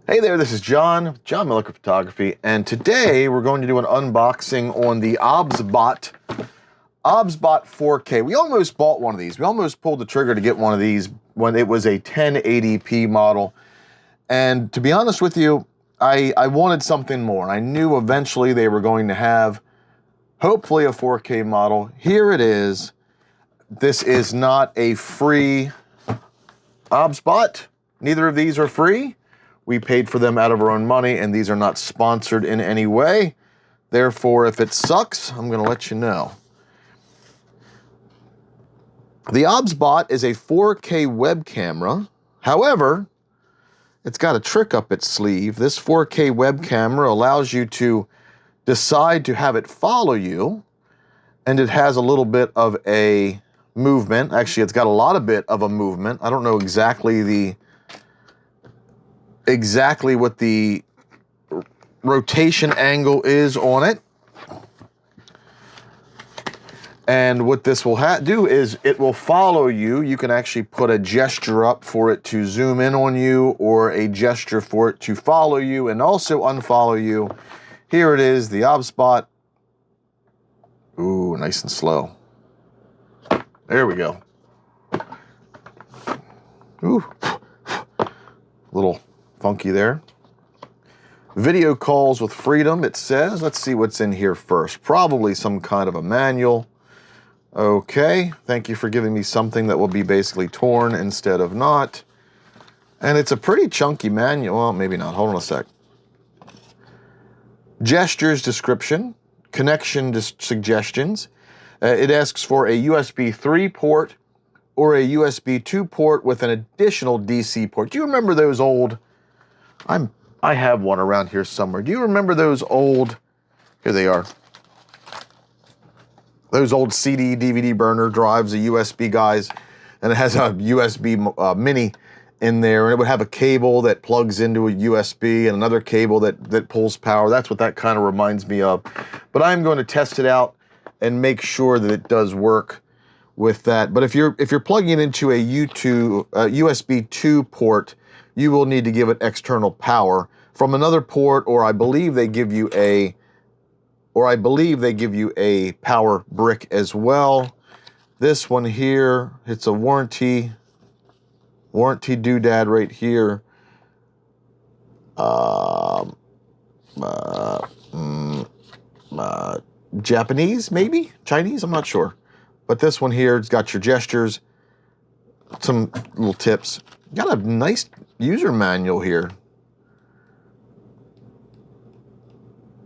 Hey there, this is John Milleker Photography, and today we're going to do an unboxing on the OBSBOT 4K. We almost bought one of these. We almost pulled the trigger to get one of these when it was a 1080p model. And to be honest with you, I wanted something more, and I knew eventually they were going to have, hopefully, a 4K model. Here it is. This is not a free OBSBOT. Neither of these are free. We paid for them out of our own money, and these are not sponsored in any way. Therefore, if it sucks, I'm going to let you know. The OBSBOT is a 4K web camera. However, it's got a trick up its sleeve. This 4K web camera allows you to decide to have it follow you, and it has a little bit of a movement. Actually, it's got a lot of bit of a movement. I don't know exactly what the rotation angle is on it. And what this will do is it will follow you. You can actually put a gesture up for it to zoom in on you, or a gesture for it to follow you and also unfollow you. Here it is, the OBSBOT. Ooh, nice and slow. There we go. Ooh, little funky there. Video calls with freedom, it says. Let's see what's in here first. Probably some kind of a manual. Okay, thank you for giving me something that will be basically torn instead of not. And it's a pretty chunky manual. Well, maybe not. Hold on a sec. Gestures description, connection suggestions. It asks for a USB 3 port or a USB 2 port with an additional DC port. Do you remember those old... I have one around here somewhere. Do you remember those old... Here they are. Those old CD, DVD burner drives, the USB guys, and it has a USB mini in there, and it would have a cable that plugs into a USB and another cable that pulls power. That's what that kind of reminds me of. But I'm going to test it out and make sure that it does work with that. But if you're plugging it into a USB 2 port, you will need to give it external power from another port, or I believe they give you a power brick as well. This one here, it's a warranty doodad right here. Japanese, maybe? Chinese? I'm not sure. But this one here, it's got your gestures, some little tips. Got a nice user manual here.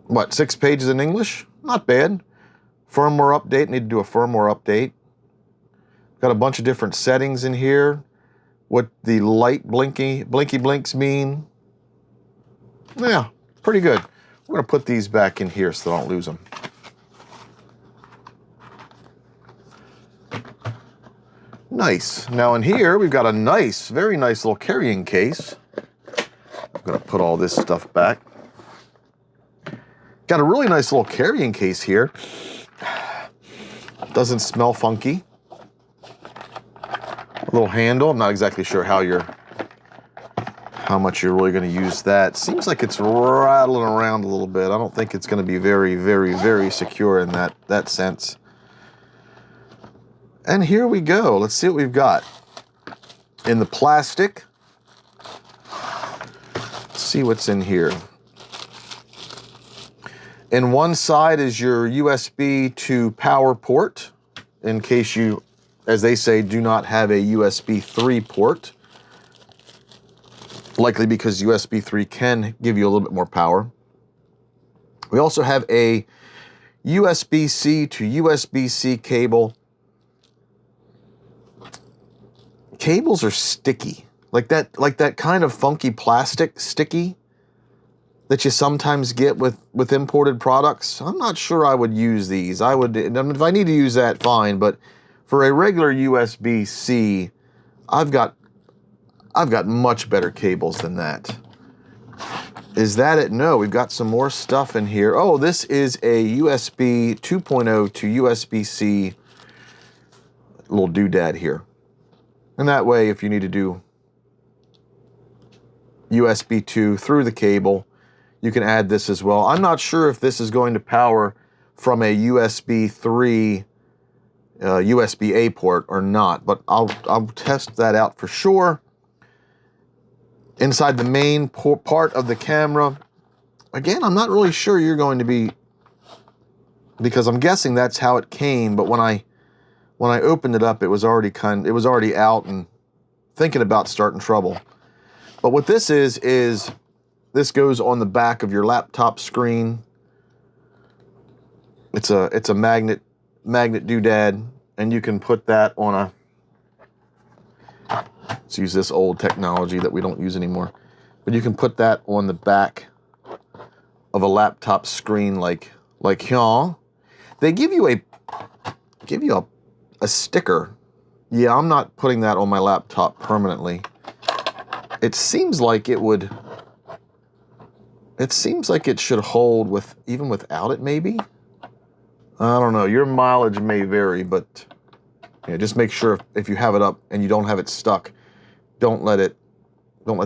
What, 6 pages in English? Not bad. Firmware update, need to do a firmware update. Got a bunch of different settings in here. What the light blinky blinks mean. Yeah, pretty good. We're gonna put these back in here so I don't lose them. Nice. Now in here, we've got a nice, very nice little carrying case. I'm gonna put all this stuff back. Got a really nice little carrying case here. Doesn't smell funky. A little handle. I'm not exactly sure how much you're really gonna use that. Seems like it's rattling around a little bit. I don't think it's gonna be very, very, very secure in that sense. And here we go. Let's see what we've got. In the plastic. Let's see what's in here. In one side is your USB to power port, in case you, as they say, do not have a USB 3 port. Likely because USB 3 can give you a little bit more power. We also have a USB-C to USB-C cable. Cables are sticky, like that kind of funky plastic sticky that you sometimes get with imported products. I'm not sure I would use these. I would, if I need to use that, fine. But for a regular USB-C, I've got much better cables than that. Is that it? No, we've got some more stuff in here. Oh, this is a USB 2.0 to USB-C little doodad here. And that way, if you need to do USB 2 through the cable. You can add this as well. I'm not sure if this is going to power from a USB 3 USB-A port or not, but I'll test that out for sure. Inside the main part of the camera, again, I'm not really sure you're going to be, because I'm guessing that's how it came, but when I opened it up, it was already out and thinking about starting trouble. But what this is this goes on the back of your laptop screen. It's a magnet doodad, and you can put that on a, let's use this old technology that we don't use anymore, but you can put that on the back of a laptop screen like here. They give you a sticker. Yeah, I'm not putting that on my laptop permanently. It seems like it would. It seems like it should hold with, even without it, maybe. I don't know. Your mileage may vary, but yeah, just make sure if you have it up and you don't have it stuck, don't let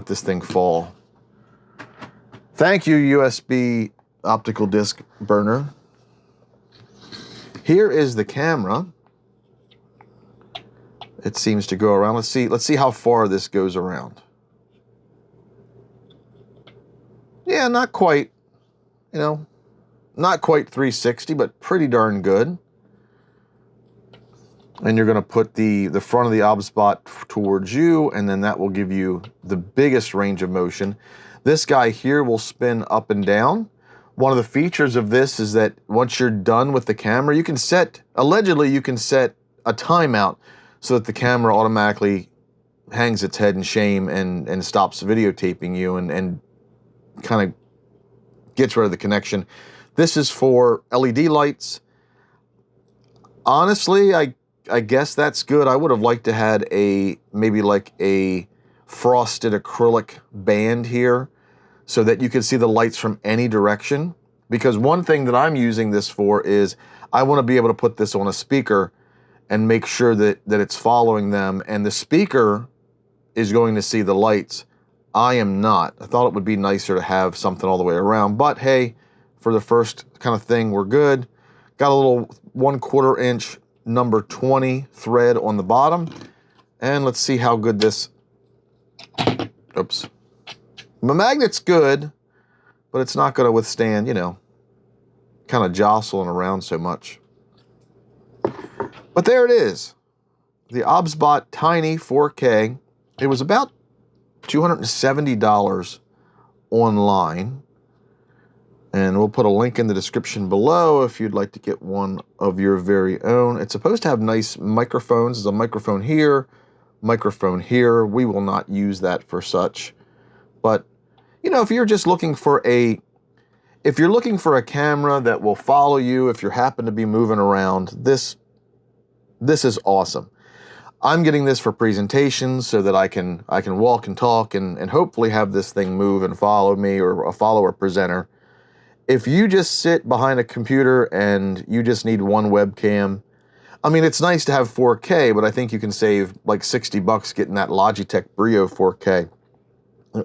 this thing fall. Thank you, USB optical disc burner. Here is the camera. It seems to go around. Let's see how far this goes around. Yeah, not quite, not quite 360, but pretty darn good. And you're going to put the front of the OBSBOT towards you, and then that will give you the biggest range of motion. This guy here will spin up and down. One of the features of this is that once you're done with the camera, you can set a timeout so that the camera automatically hangs its head in shame and stops videotaping you and kind of gets rid of the connection. This is for LED lights. Honestly, I guess that's good. I would have liked to had maybe like a frosted acrylic band here so that you could see the lights from any direction. Because one thing that I'm using this for is I want to be able to put this on a speaker and make sure that it's following them, and the speaker is going to see the lights. I am not. I thought it would be nicer to have something all the way around, but hey, for the first kind of thing, we're good. Got a little 1/4 inch number 20 thread on the bottom, and let's see how good this, oops. The magnet's good, but it's not going to withstand, kind of jostling around so much. But there it is. The OBSBOT Tiny 4K. It was about $270 online. And we'll put a link in the description below if you'd like to get one of your very own. It's supposed to have nice microphones. There's a microphone here, microphone here. We will not use that for such. But, if you're just looking for if you're looking for a camera that will follow you if you happen to be moving around, this is awesome. I'm getting this for presentations so that I can walk and talk and hopefully have this thing move and follow me or follow a presenter. If you just sit behind a computer and you just need one webcam, I mean, it's nice to have 4K, but I think you can save like $60 getting that Logitech Brio 4K.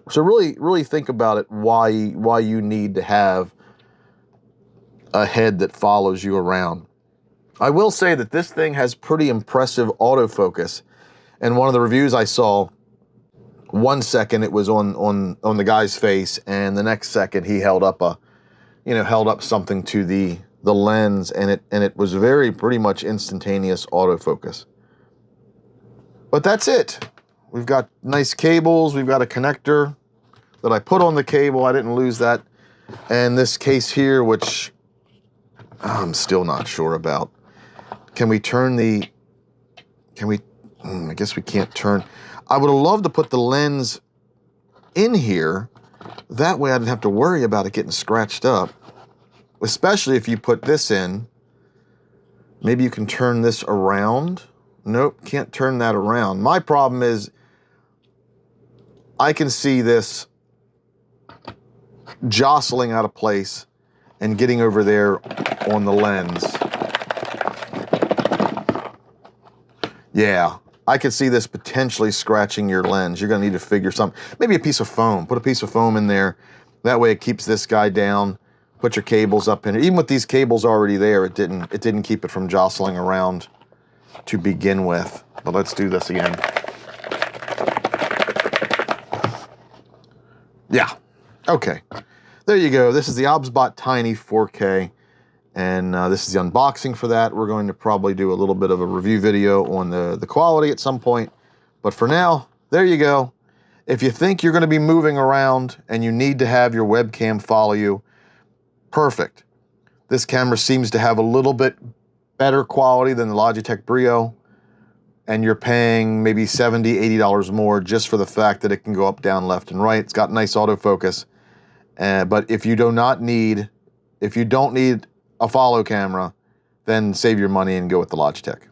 So really think about it, why you need to have a head that follows you around. I will say that this thing has pretty impressive autofocus. And one of the reviews I saw, 1 second it was on the guy's face, and the next second he held up something to the lens, and it was pretty much instantaneous autofocus. But that's it. We've got nice cables. We've got a connector that I put on the cable. I didn't lose that. And this case here, which I'm still not sure about. Can we turn I guess we can't turn. I would have loved to put the lens in here. That way I didn't have to worry about it getting scratched up. Especially if you put this in. Maybe you can turn this around. Nope, can't turn that around. My problem is I can see this jostling out of place and getting over there on the lens. Yeah, I could see this potentially scratching your lens. You're gonna need to figure something, maybe a piece of foam, put a piece of foam in there. That way it keeps this guy down. Put your cables up in it. Even with these cables already there, it didn't keep it from jostling around to begin with. But let's do this again. Yeah, okay. There you go. This is the OBSBOT Tiny 4K, and this is the unboxing for that. We're going to probably do a little bit of a review video on the quality at some point. But for now, there you go. If you think you're going to be moving around and you need to have your webcam follow you, perfect. This camera seems to have a little bit better quality than the Logitech Brio, and you're paying maybe $70, $80 more just for the fact that it can go up, down, left, and right. It's got nice autofocus. But if you don't need a follow camera, then save your money and go with the Logitech.